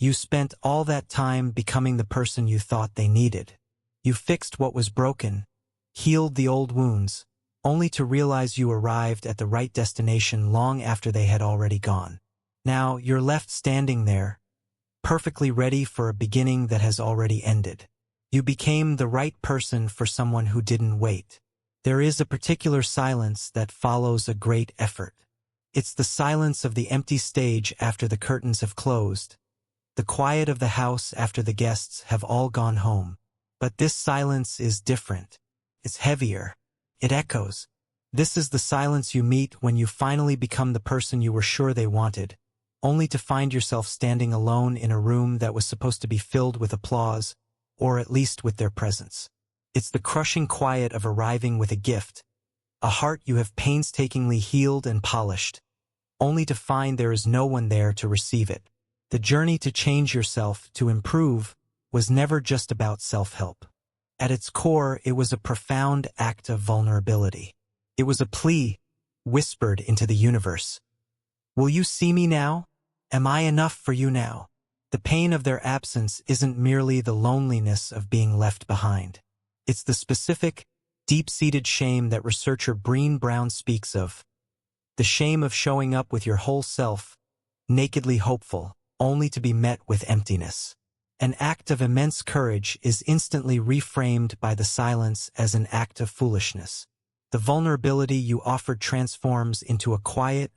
You spent all that time becoming the person you thought they needed. You fixed what was broken, healed the old wounds, only to realize you arrived at the right destination long after they had already gone. Now you're left standing there, perfectly ready for a beginning that has already ended. You became the right person for someone who didn't wait. There is a particular silence that follows a great effort. It's the silence of the empty stage after the curtains have closed, the quiet of the house after the guests have all gone home. But this silence is different. It's heavier. It echoes. This is the silence you meet when you finally become the person you were sure they wanted, only to find yourself standing alone in a room that was supposed to be filled with applause, or at least with their presence. It's the crushing quiet of arriving with a gift, a heart you have painstakingly healed and polished, only to find there is no one there to receive it. The journey to change yourself, to improve, was never just about self-help. At its core, it was a profound act of vulnerability. It was a plea, whispered into the universe. Will you see me now? Am I enough for you now? The pain of their absence isn't merely the loneliness of being left behind. It's the specific, deep-seated shame that researcher Brené Brown speaks of. The shame of showing up with your whole self, nakedly hopeful, only to be met with emptiness. An act of immense courage is instantly reframed by the silence as an act of foolishness. The vulnerability you offered transforms into a quiet,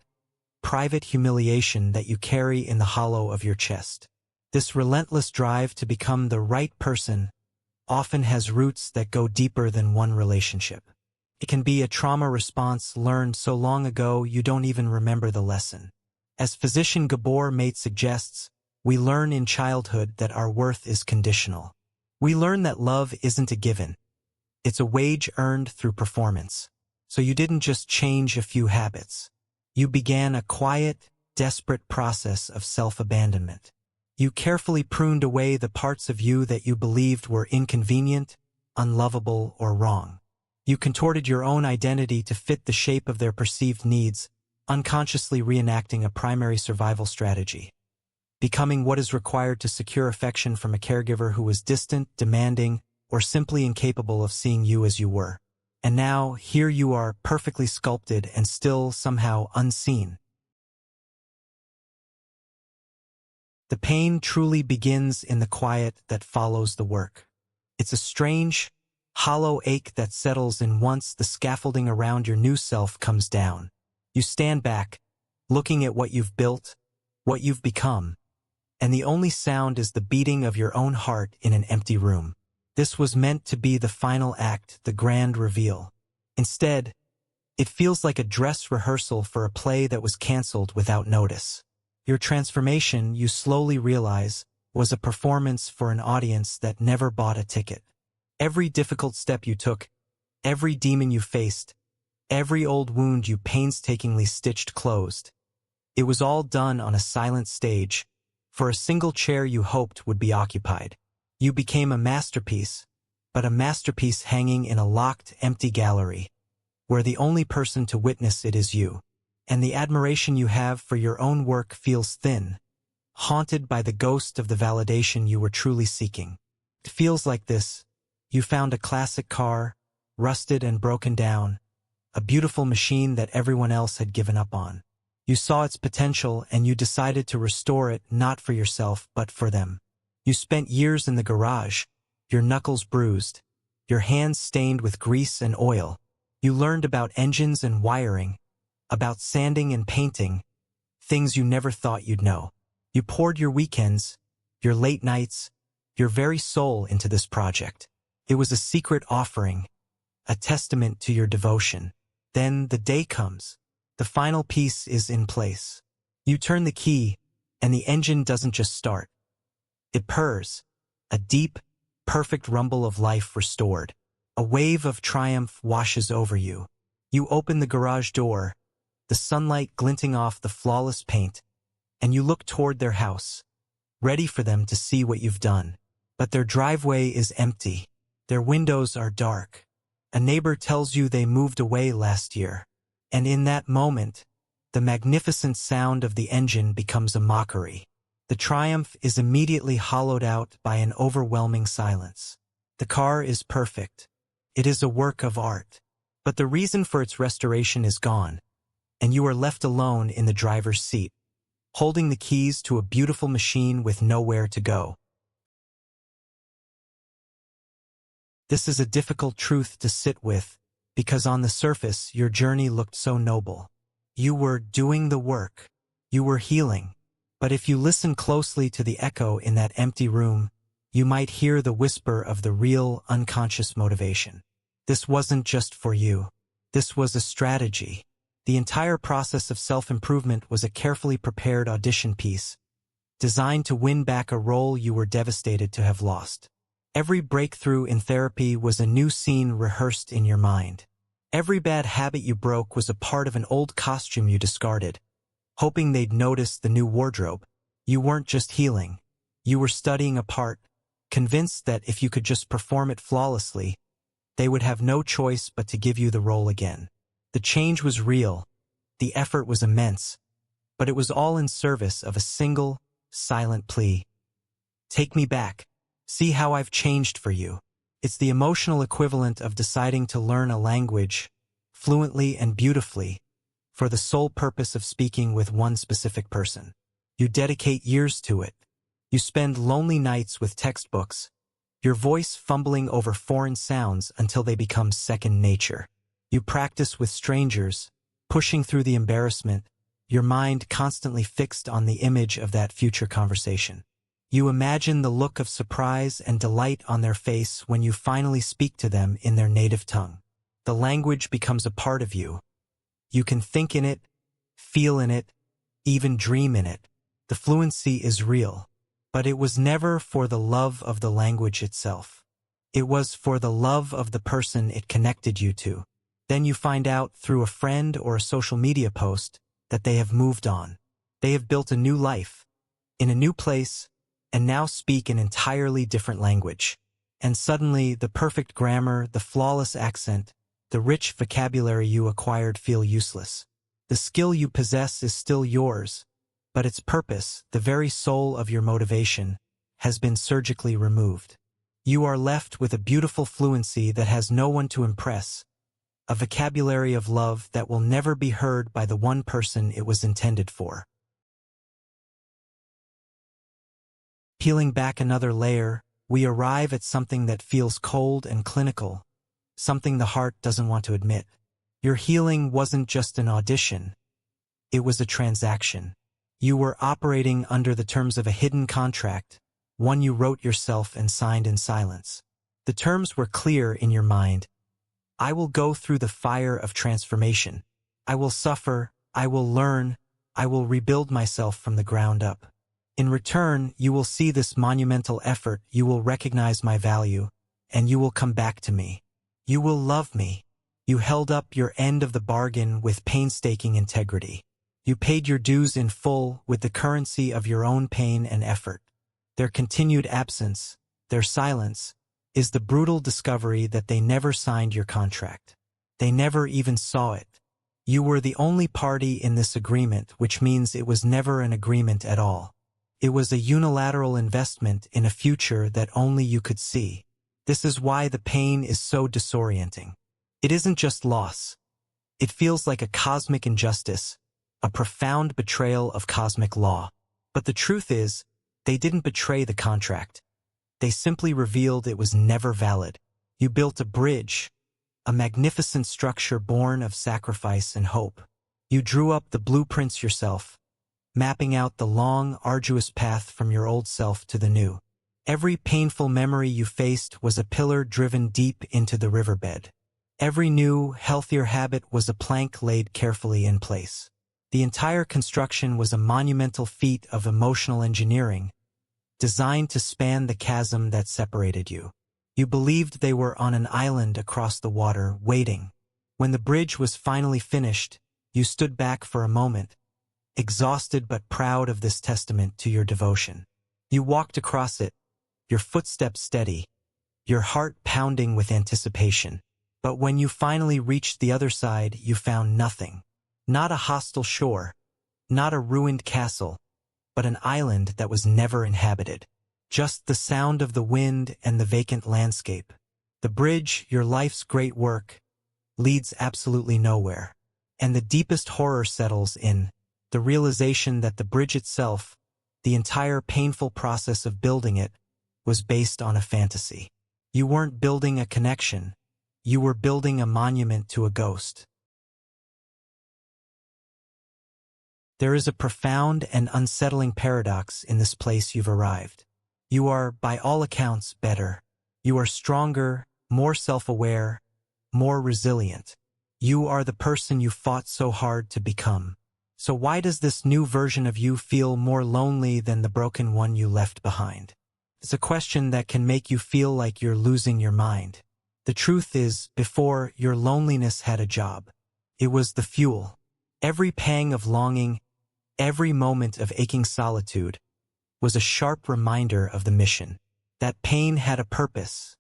private humiliation that you carry in the hollow of your chest. This relentless drive to become the right person often has roots that go deeper than one relationship. It can be a trauma response learned so long ago you don't even remember the lesson. As physician Gabor Mate suggests, we learn in childhood that our worth is conditional. We learn that love isn't a given. It's a wage earned through performance. So you didn't just change a few habits. You began a quiet, desperate process of self-abandonment. You carefully pruned away the parts of you that you believed were inconvenient, unlovable, or wrong. You contorted your own identity to fit the shape of their perceived needs, unconsciously reenacting a primary survival strategy. Becoming what is required to secure affection from a caregiver who was distant, demanding, or simply incapable of seeing you as you were. And now, here you are, perfectly sculpted and still somehow unseen. The pain truly begins in the quiet that follows the work. It's a strange, hollow ache that settles in once the scaffolding around your new self comes down. You stand back, looking at what you've built, what you've become, and the only sound is the beating of your own heart in an empty room. This was meant to be the final act, the grand reveal. Instead, it feels like a dress rehearsal for a play that was canceled without notice. Your transformation, you slowly realize, was a performance for an audience that never bought a ticket. Every difficult step you took, every demon you faced, every old wound you painstakingly stitched closed. It was all done on a silent stage, for a single chair you hoped would be occupied. You became a masterpiece, but a masterpiece hanging in a locked, empty gallery, where the only person to witness it is you. And the admiration you have for your own work feels thin, haunted by the ghost of the validation you were truly seeking. It feels like this. You found a classic car, rusted and broken down, a beautiful machine that everyone else had given up on. You saw its potential and you decided to restore it not for yourself but for them. You spent years in the garage, your knuckles bruised, your hands stained with grease and oil. You learned about engines and wiring, about sanding and painting, things you never thought you'd know. You poured your weekends, your late nights, your very soul into this project. It was a secret offering, a testament to your devotion. Then the day comes. The final piece is in place. You turn the key, and the engine doesn't just start. It purrs, a deep, perfect rumble of life restored. A wave of triumph washes over you. You open the garage door, the sunlight glinting off the flawless paint, and you look toward their house, ready for them to see what you've done. But their driveway is empty. Their windows are dark. A neighbor tells you they moved away last year. And in that moment, the magnificent sound of the engine becomes a mockery. The triumph is immediately hollowed out by an overwhelming silence. The car is perfect. It is a work of art. But the reason for its restoration is gone, and you are left alone in the driver's seat, holding the keys to a beautiful machine with nowhere to go. This is a difficult truth to sit with, because on the surface your journey looked so noble. You were doing the work. You were healing. But if you listen closely to the echo in that empty room, you might hear the whisper of the real, unconscious motivation. This wasn't just for you. This was a strategy. The entire process of self-improvement was a carefully prepared audition piece, designed to win back a role you were devastated to have lost. Every breakthrough in therapy was a new scene rehearsed in your mind. Every bad habit you broke was a part of an old costume you discarded, hoping they'd notice the new wardrobe. You weren't just healing. You were studying a part, convinced that if you could just perform it flawlessly, they would have no choice but to give you the role again. The change was real. The effort was immense. But it was all in service of a single, silent plea. Take me back. See how I've changed for you. It's the emotional equivalent of deciding to learn a language, fluently and beautifully, for the sole purpose of speaking with one specific person. You dedicate years to it. You spend lonely nights with textbooks, your voice fumbling over foreign sounds until they become second nature. You practice with strangers, pushing through the embarrassment, your mind constantly fixed on the image of that future conversation. You imagine the look of surprise and delight on their face when you finally speak to them in their native tongue. The language becomes a part of you. You can think in it, feel in it, even dream in it. The fluency is real. But it was never for the love of the language itself. It was for the love of the person it connected you to. Then you find out through a friend or a social media post that they have moved on. They have built a new life, in a new place, and now speak an entirely different language. And suddenly, the perfect grammar, the flawless accent, the rich vocabulary you acquired feel useless. The skill you possess is still yours, but its purpose, the very soul of your motivation, has been surgically removed. You are left with a beautiful fluency that has no one to impress, a vocabulary of love that will never be heard by the one person it was intended for. Peeling back another layer, we arrive at something that feels cold and clinical, something the heart doesn't want to admit. Your healing wasn't just an audition. It was a transaction. You were operating under the terms of a hidden contract, one you wrote yourself and signed in silence. The terms were clear in your mind. I will go through the fire of transformation. I will suffer, I will learn, I will rebuild myself from the ground up. In return, you will see this monumental effort, you will recognize my value, and you will come back to me. You will love me. You held up your end of the bargain with painstaking integrity. You paid your dues in full with the currency of your own pain and effort. Their continued absence, their silence, is the brutal discovery that they never signed your contract. They never even saw it. You were the only party in this agreement, which means it was never an agreement at all. It was a unilateral investment in a future that only you could see. This is why the pain is so disorienting. It isn't just loss. It feels like a cosmic injustice, a profound betrayal of cosmic law. But the truth is, they didn't betray the contract. They simply revealed it was never valid. You built a bridge, a magnificent structure born of sacrifice and hope. You drew up the blueprints yourself, mapping out the long, arduous path from your old self to the new. Every painful memory you faced was a pillar driven deep into the riverbed. Every new, healthier habit was a plank laid carefully in place. The entire construction was a monumental feat of emotional engineering, designed to span the chasm that separated you. You believed they were on an island across the water, waiting. When the bridge was finally finished, you stood back for a moment, exhausted but proud of this testament to your devotion. You walked across it, your footsteps steady, your heart pounding with anticipation. But when you finally reached the other side, you found nothing. Not a hostile shore, not a ruined castle, but an island that was never inhabited. Just the sound of the wind and the vacant landscape. The bridge, your life's great work, leads absolutely nowhere. And the deepest horror settles in, the realization that the bridge itself, the entire painful process of building it, was based on a fantasy. You weren't building a connection, you were building a monument to a ghost. There is a profound and unsettling paradox in this place you've arrived. You are, by all accounts, better. You are stronger, more self-aware, more resilient. You are the person you fought so hard to become. So why does this new version of you feel more lonely than the broken one you left behind? It's a question that can make you feel like you're losing your mind. The truth is, before, your loneliness had a job. It was the fuel. Every pang of longing, every moment of aching solitude, was a sharp reminder of the mission. That pain had a purpose.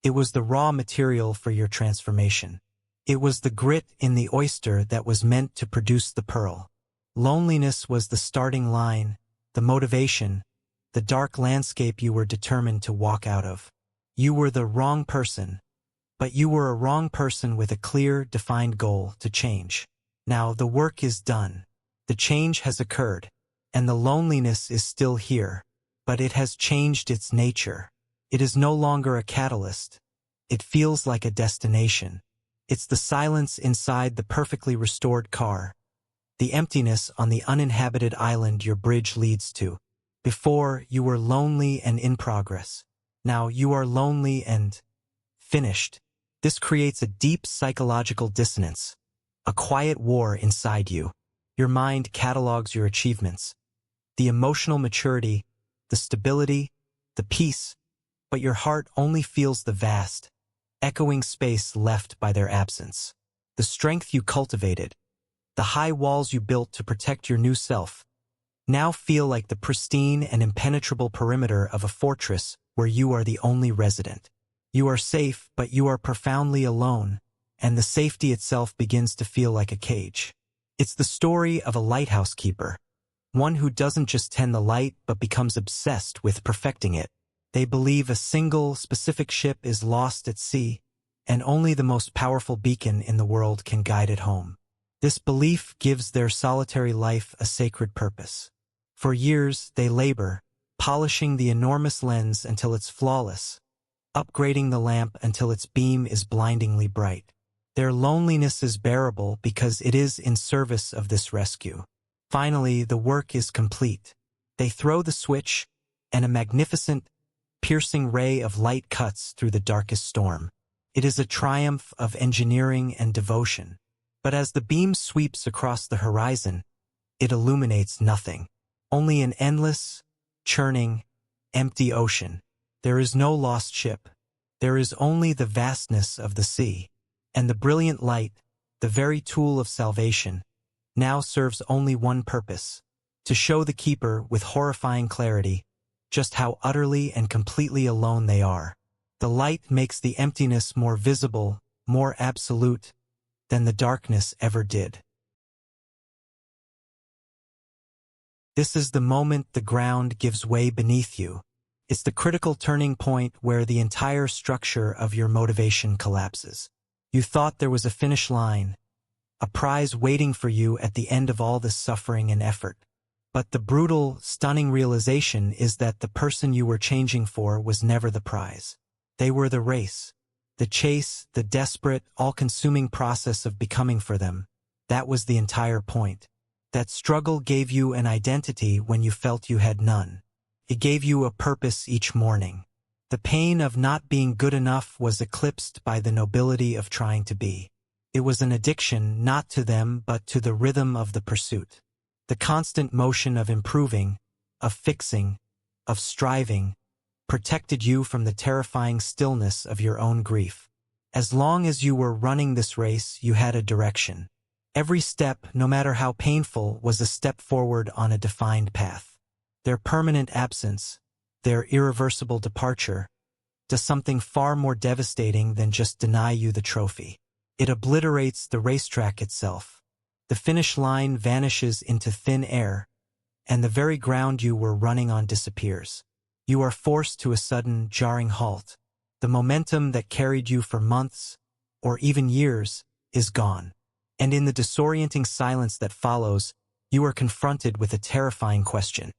It was the raw material for your transformation. It was the grit in the oyster that was meant to produce the pearl. Loneliness was the starting line, the motivation, the dark landscape you were determined to walk out of. You were the wrong person, but you were a wrong person with a clear, defined goal to change. Now the work is done. The change has occurred, and the loneliness is still here, but it has changed its nature. It is no longer a catalyst. It feels like a destination. It's the silence inside the perfectly restored car, the emptiness on the uninhabited island your bridge leads to. Before, you were lonely and in progress. Now you are lonely and finished. This creates a deep psychological dissonance, a quiet war inside you. Your mind catalogs your achievements, the emotional maturity, the stability, the peace, but your heart only feels the vast, echoing space left by their absence. The strength you cultivated, the high walls you built to protect your new self, now feel like the pristine and impenetrable perimeter of a fortress where you are the only resident. You are safe, but you are profoundly alone, and the safety itself begins to feel like a cage. It's the story of a lighthouse keeper, one who doesn't just tend the light but becomes obsessed with perfecting it. They believe a single, specific ship is lost at sea, and only the most powerful beacon in the world can guide it home. This belief gives their solitary life a sacred purpose. For years, they labor, polishing the enormous lens until it's flawless, upgrading the lamp until its beam is blindingly bright. Their loneliness is bearable because it is in service of this rescue. Finally, the work is complete. They throw the switch, and a magnificent, piercing ray of light cuts through the darkest storm. It is a triumph of engineering and devotion. But as the beam sweeps across the horizon, it illuminates nothing. Only an endless, churning, empty ocean. There is no lost ship. There is only the vastness of the sea. And the brilliant light, the very tool of salvation, now serves only one purpose: to show the keeper with horrifying clarity just how utterly and completely alone they are. The light makes the emptiness more visible, more absolute, than the darkness ever did. This is the moment the ground gives way beneath you. It's the critical turning point where the entire structure of your motivation collapses. You thought there was a finish line, a prize waiting for you at the end of all this suffering and effort. But the brutal, stunning realization is that the person you were changing for was never the prize. They were the race, the chase, the desperate, all-consuming process of becoming for them. That was the entire point. That struggle gave you an identity when you felt you had none. It gave you a purpose each morning. The pain of not being good enough was eclipsed by the nobility of trying to be. It was an addiction not to them but to the rhythm of the pursuit. The constant motion of improving, of fixing, of striving, protected you from the terrifying stillness of your own grief. As long as you were running this race, you had a direction. Every step, no matter how painful, was a step forward on a defined path. Their permanent absence, their irreversible departure, does something far more devastating than just deny you the trophy. It obliterates the racetrack itself. The finish line vanishes into thin air, and the very ground you were running on disappears. You are forced to a sudden, jarring halt. The momentum that carried you for months, or even years, is gone. And in the disorienting silence that follows, you are confronted with a terrifying question.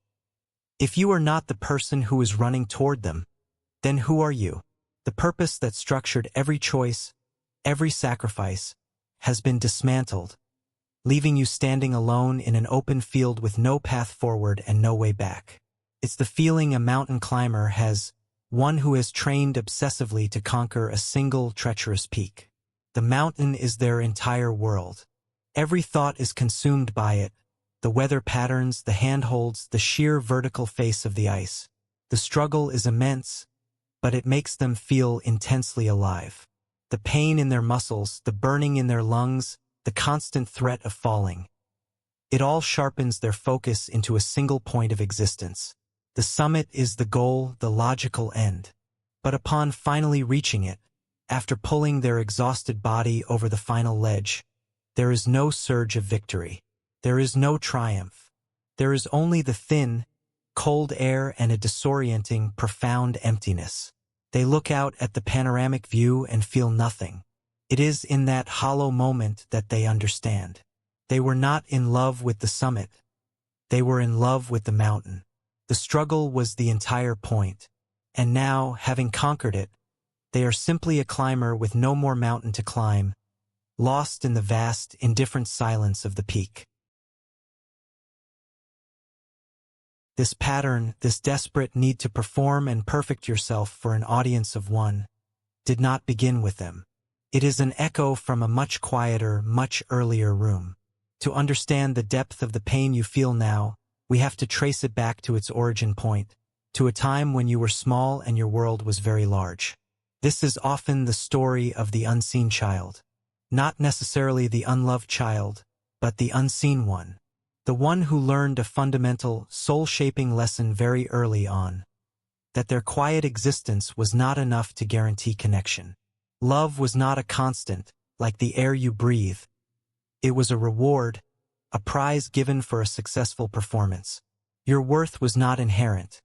If you are not the person who is running toward them, then who are you? The purpose that structured every choice, every sacrifice, has been dismantled, leaving you standing alone in an open field with no path forward and no way back. It's the feeling a mountain climber has, one who has trained obsessively to conquer a single treacherous peak. The mountain is their entire world. Every thought is consumed by it, the weather patterns, the handholds, the sheer vertical face of the ice. The struggle is immense, but it makes them feel intensely alive. The pain in their muscles, the burning in their lungs, the constant threat of falling. It all sharpens their focus into a single point of existence. The summit is the goal, the logical end. But upon finally reaching it, after pulling their exhausted body over the final ledge, there is no surge of victory. There is no triumph. There is only the thin, cold air and a disorienting, profound emptiness. They look out at the panoramic view and feel nothing. It is in that hollow moment that they understand. They were not in love with the summit. They were in love with the mountain. The struggle was the entire point. And now, having conquered it, they are simply a climber with no more mountain to climb, lost in the vast, indifferent silence of the peak. This pattern, this desperate need to perform and perfect yourself for an audience of one, did not begin with them. It is an echo from a much quieter, much earlier room. To understand the depth of the pain you feel now, we have to trace it back to its origin point, to a time when you were small and your world was very large. This is often the story of the unseen child. Not necessarily the unloved child, but the unseen one. The one who learned a fundamental, soul-shaping lesson very early on, that their quiet existence was not enough to guarantee connection. Love was not a constant, like the air you breathe. It was a reward, a prize given for a successful performance. Your worth was not inherent.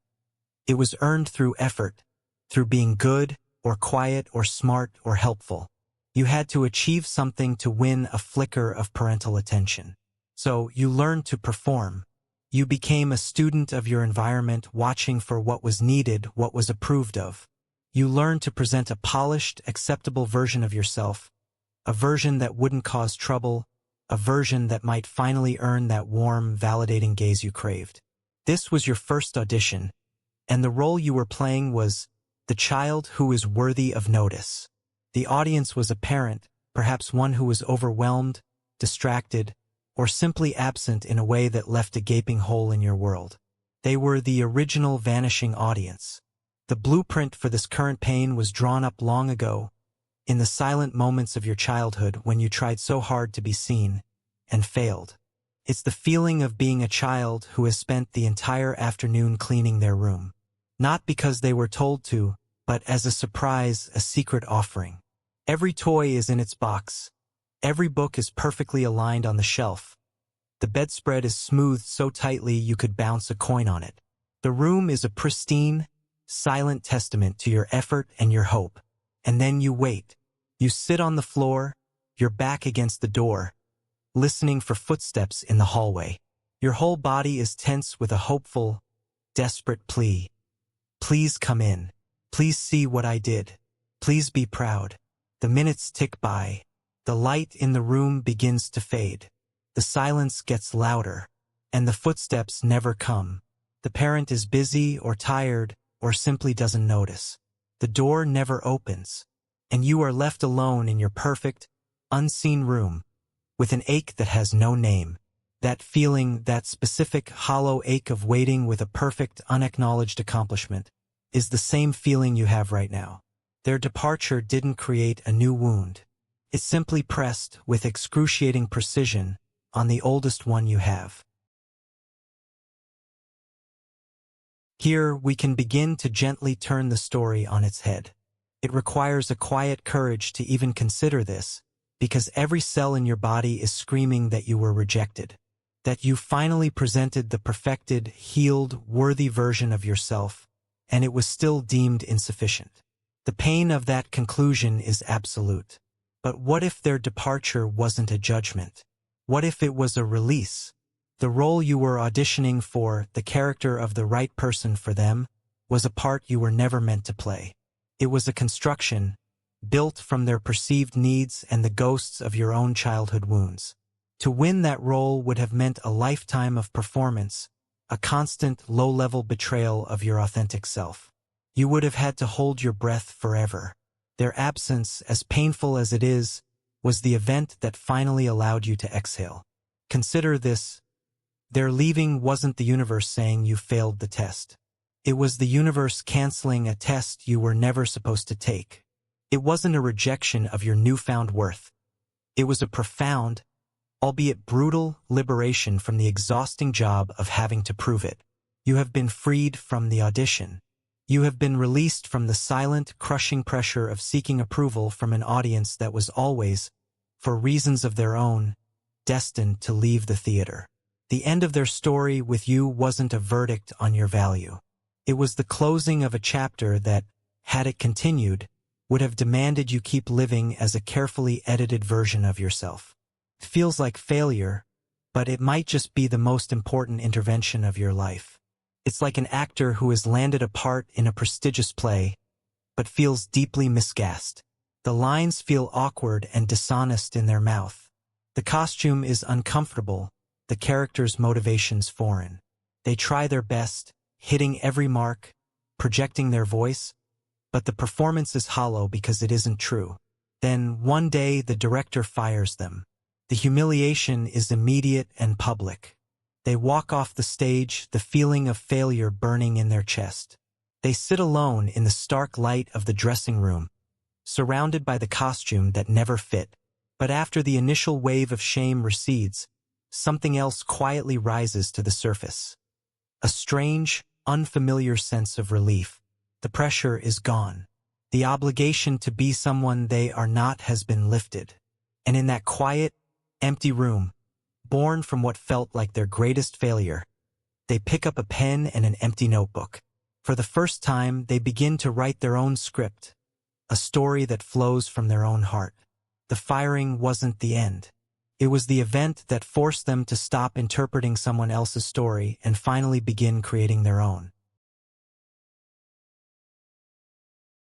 It was earned through effort, through being good, or quiet, or smart, or helpful. You had to achieve something to win a flicker of parental attention. So, you learned to perform. You became a student of your environment, watching for what was needed, what was approved of. You learned to present a polished, acceptable version of yourself, a version that wouldn't cause trouble, a version that might finally earn that warm, validating gaze you craved. This was your first audition, and the role you were playing was the child who is worthy of notice. The audience was a parent, perhaps one who was overwhelmed, distracted, or simply absent in a way that left a gaping hole in your world. They were the original vanishing audience. The blueprint for this current pain was drawn up long ago, in the silent moments of your childhood when you tried so hard to be seen, and failed. It's the feeling of being a child who has spent the entire afternoon cleaning their room. Not because they were told to, but as a surprise, a secret offering. Every toy is in its box. Every book is perfectly aligned on the shelf. The bedspread is smoothed so tightly you could bounce a coin on it. The room is a pristine, silent testament to your effort and your hope. And then you wait. You sit on the floor, your back against the door, listening for footsteps in the hallway. Your whole body is tense with a hopeful, desperate plea. Please come in. Please see what I did. Please be proud. The minutes tick by. The light in the room begins to fade. The silence gets louder, and the footsteps never come. The parent is busy or tired or simply doesn't notice. The door never opens, and you are left alone in your perfect, unseen room, with an ache that has no name. That feeling, that specific hollow ache of waiting with a perfect, unacknowledged accomplishment, is the same feeling you have right now. Their departure didn't create a new wound. It simply pressed, with excruciating precision, on the oldest one you have. Here, we can begin to gently turn the story on its head. It requires a quiet courage to even consider this, because every cell in your body is screaming that you were rejected, that you finally presented the perfected, healed, worthy version of yourself, and it was still deemed insufficient. The pain of that conclusion is absolute. But what if their departure wasn't a judgment? What if it was a release? The role you were auditioning for, the character of the right person for them, was a part you were never meant to play. It was a construction, built from their perceived needs and the ghosts of your own childhood wounds. To win that role would have meant a lifetime of performance, a constant low-level betrayal of your authentic self. You would have had to hold your breath forever. Their absence, as painful as it is, was the event that finally allowed you to exhale. Consider this: their leaving wasn't the universe saying you failed the test. It was the universe canceling a test you were never supposed to take. It wasn't a rejection of your newfound worth. It was a profound, albeit brutal, liberation from the exhausting job of having to prove it. You have been freed from the audition. You have been released from the silent, crushing pressure of seeking approval from an audience that was always, for reasons of their own, destined to leave the theater. The end of their story with you wasn't a verdict on your value. It was the closing of a chapter that, had it continued, would have demanded you keep living as a carefully edited version of yourself. It feels like failure, but it might just be the most important intervention of your life. It's like an actor who has landed a part in a prestigious play, but feels deeply miscast. The lines feel awkward and dishonest in their mouth. The costume is uncomfortable, the character's motivations foreign. They try their best, hitting every mark, projecting their voice, but the performance is hollow because it isn't true. Then, one day, the director fires them. The humiliation is immediate and public. They walk off the stage, the feeling of failure burning in their chest. They sit alone in the stark light of the dressing room, surrounded by the costume that never fit. But after the initial wave of shame recedes, something else quietly rises to the surface. A strange, unfamiliar sense of relief. The pressure is gone. The obligation to be someone they are not has been lifted. And in that quiet, empty room, born from what felt like their greatest failure, they pick up a pen and an empty notebook. For the first time, they begin to write their own script, a story that flows from their own heart. The firing wasn't the end. It was the event that forced them to stop interpreting someone else's story and finally begin creating their own.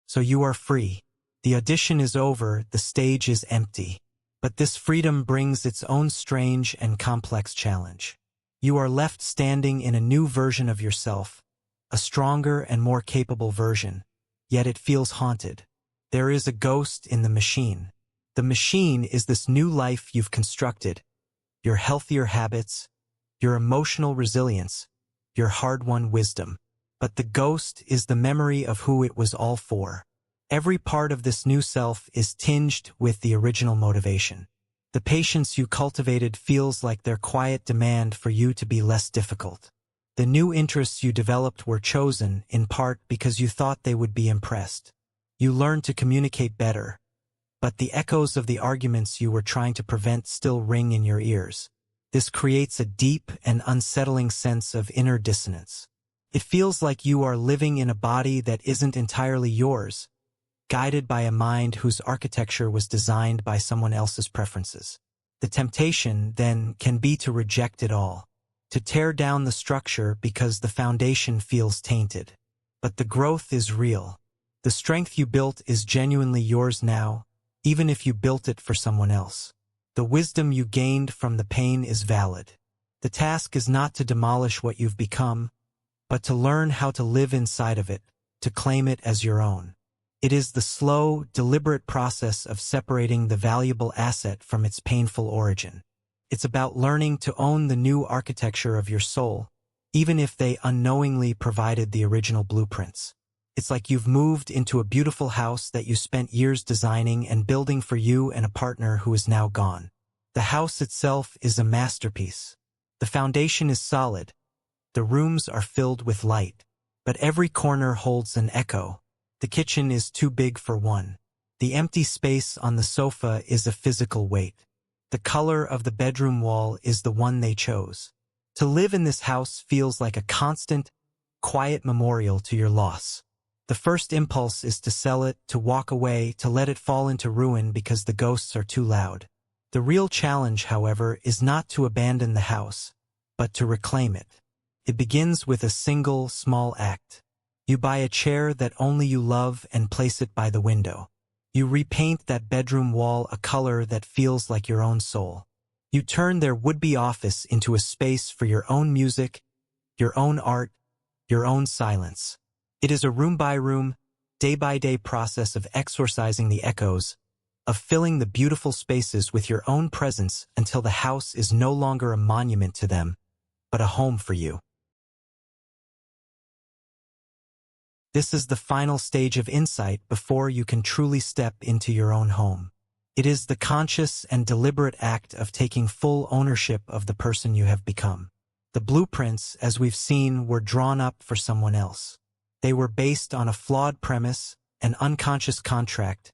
So you are free. The audition is over, the stage is empty. But this freedom brings its own strange and complex challenge. You are left standing in a new version of yourself, a stronger and more capable version, yet it feels haunted. There is a ghost in the machine. The machine is this new life you've constructed, your healthier habits, your emotional resilience, your hard-won wisdom. But the ghost is the memory of who it was all for. Every part of this new self is tinged with the original motivation. The patience you cultivated feels like their quiet demand for you to be less difficult. The new interests you developed were chosen, in part, because you thought they would be impressed. You learned to communicate better, but the echoes of the arguments you were trying to prevent still ring in your ears. This creates a deep and unsettling sense of inner dissonance. It feels like you are living in a body that isn't entirely yours, guided by a mind whose architecture was designed by someone else's preferences. The temptation, then, can be to reject it all, to tear down the structure because the foundation feels tainted. But the growth is real. The strength you built is genuinely yours now, even if you built it for someone else. The wisdom you gained from the pain is valid. The task is not to demolish what you've become, but to learn how to live inside of it, to claim it as your own. It is the slow, deliberate process of separating the valuable asset from its painful origin. It's about learning to own the new architecture of your soul, even if they unknowingly provided the original blueprints. It's like you've moved into a beautiful house that you spent years designing and building for you and a partner who is now gone. The house itself is a masterpiece. The foundation is solid. The rooms are filled with light, but every corner holds an echo. The kitchen is too big for one. The empty space on the sofa is a physical weight. The color of the bedroom wall is the one they chose. To live in this house feels like a constant, quiet memorial to your loss. The first impulse is to sell it, to walk away, to let it fall into ruin because the ghosts are too loud. The real challenge, however, is not to abandon the house, but to reclaim it. It begins with a single, small act. You buy a chair that only you love and place it by the window. You repaint that bedroom wall a color that feels like your own soul. You turn their would-be office into a space for your own music, your own art, your own silence. It is a room-by-room, day-by-day process of exorcising the echoes, of filling the beautiful spaces with your own presence until the house is no longer a monument to them, but a home for you. This is the final stage of insight before you can truly step into your own home. It is the conscious and deliberate act of taking full ownership of the person you have become. The blueprints, as we've seen, were drawn up for someone else. They were based on a flawed premise, an unconscious contract,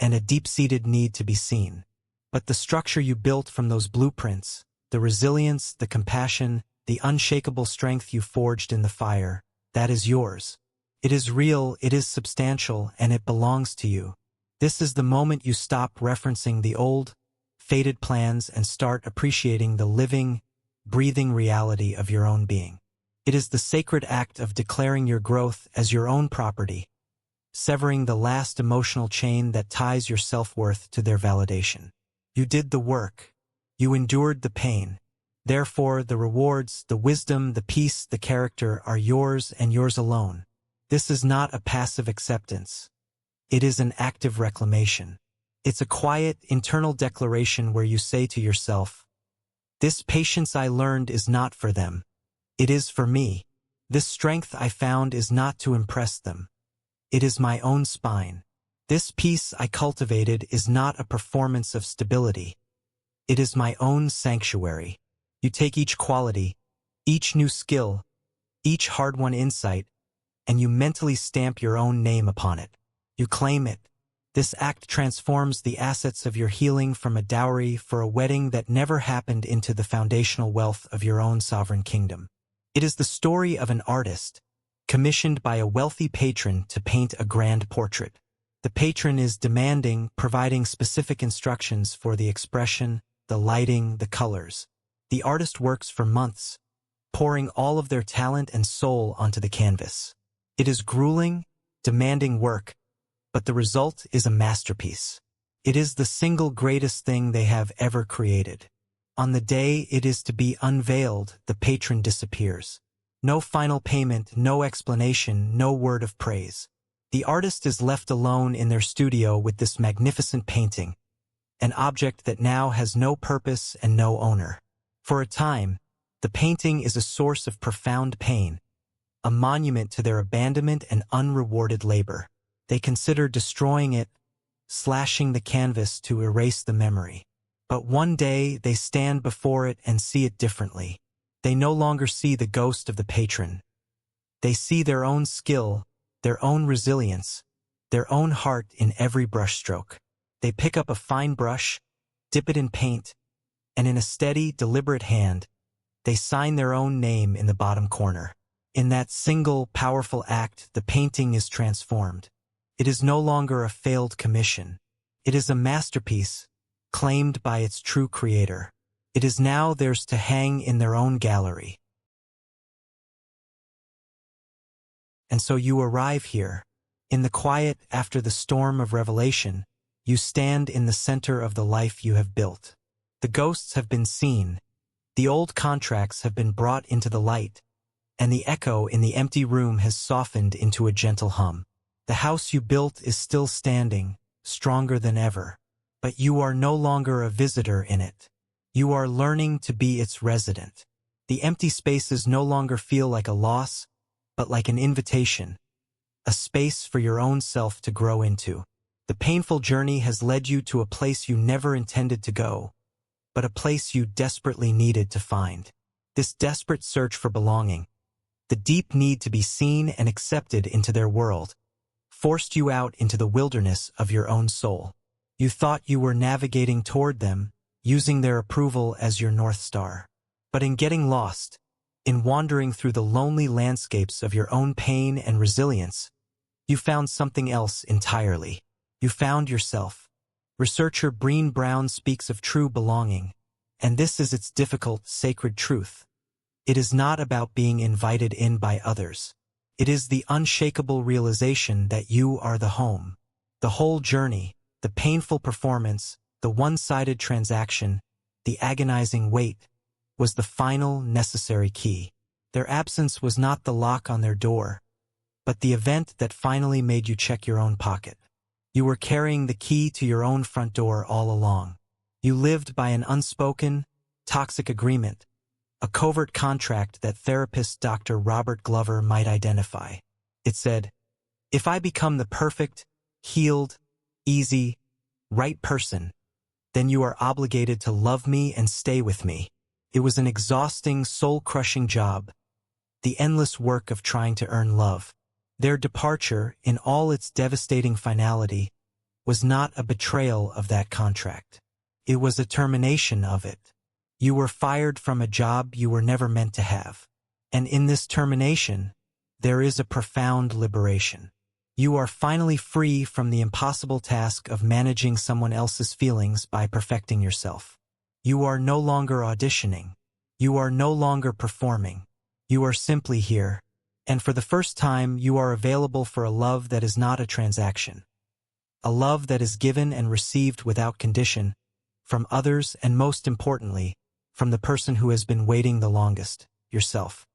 and a deep-seated need to be seen. But the structure you built from those blueprints, the resilience, the compassion, the unshakable strength you forged in the fire, that is yours. It is real, it is substantial, and it belongs to you. This is the moment you stop referencing the old, faded plans and start appreciating the living, breathing reality of your own being. It is the sacred act of declaring your growth as your own property, severing the last emotional chain that ties your self-worth to their validation. You did the work. You endured the pain. Therefore, the rewards, the wisdom, the peace, the character are yours and yours alone. This is not a passive acceptance. It is an active reclamation. It's a quiet, internal declaration where you say to yourself, "This patience I learned is not for them. It is for me. This strength I found is not to impress them. It is my own spine. This peace I cultivated is not a performance of stability. It is my own sanctuary." You take each quality, each new skill, each hard-won insight, and you mentally stamp your own name upon it. You claim it. This act transforms the assets of your healing from a dowry for a wedding that never happened into the foundational wealth of your own sovereign kingdom. It is the story of an artist, commissioned by a wealthy patron to paint a grand portrait. The patron is demanding, providing specific instructions for the expression, the lighting, the colors. The artist works for months, pouring all of their talent and soul onto the canvas. It is grueling, demanding work, but the result is a masterpiece. It is the single greatest thing they have ever created. On the day it is to be unveiled, the patron disappears. No final payment, no explanation, no word of praise. The artist is left alone in their studio with this magnificent painting, an object that now has no purpose and no owner. For a time, the painting is a source of profound pain, a monument to their abandonment and unrewarded labor. They consider destroying it, slashing the canvas to erase the memory. But one day they stand before it and see it differently. They no longer see the ghost of the patron. They see their own skill, their own resilience, their own heart in every brushstroke. They pick up a fine brush, dip it in paint, and in a steady, deliberate hand, they sign their own name in the bottom corner. In that single, powerful act, the painting is transformed. It is no longer a failed commission. It is a masterpiece, claimed by its true creator. It is now theirs to hang in their own gallery. And so you arrive here. In the quiet after the storm of revelation, you stand in the center of the life you have built. The ghosts have been seen. The old contracts have been brought into the light, and the echo in the empty room has softened into a gentle hum. The house you built is still standing, stronger than ever, but you are no longer a visitor in it. You are learning to be its resident. The empty spaces no longer feel like a loss, but like an invitation, a space for your own self to grow into. The painful journey has led you to a place you never intended to go, but a place you desperately needed to find. This desperate search for belonging, the deep need to be seen and accepted into their world, forced you out into the wilderness of your own soul. You thought you were navigating toward them, using their approval as your North Star. But in getting lost, in wandering through the lonely landscapes of your own pain and resilience, you found something else entirely. You found yourself. Researcher Brené Brown speaks of true belonging, and this is its difficult, sacred truth. It is not about being invited in by others. It is the unshakable realization that you are the home. The whole journey, the painful performance, the one-sided transaction, the agonizing wait, was the final necessary key. Their absence was not the lock on their door, but the event that finally made you check your own pocket. You were carrying the key to your own front door all along. You lived by an unspoken, toxic agreement, a covert contract that therapist Dr. Robert Glover might identify. It said, "If I become the perfect, healed, easy, right person, then you are obligated to love me and stay with me." It was an exhausting, soul-crushing job, the endless work of trying to earn love. Their departure, in all its devastating finality, was not a betrayal of that contract. It was a termination of it. You were fired from a job you were never meant to have. And in this termination, there is a profound liberation. You are finally free from the impossible task of managing someone else's feelings by perfecting yourself. You are no longer auditioning. You are no longer performing. You are simply here. And for the first time, you are available for a love that is not a transaction. A love that is given and received without condition, from others and most importantly, from the person who has been waiting the longest, yourself.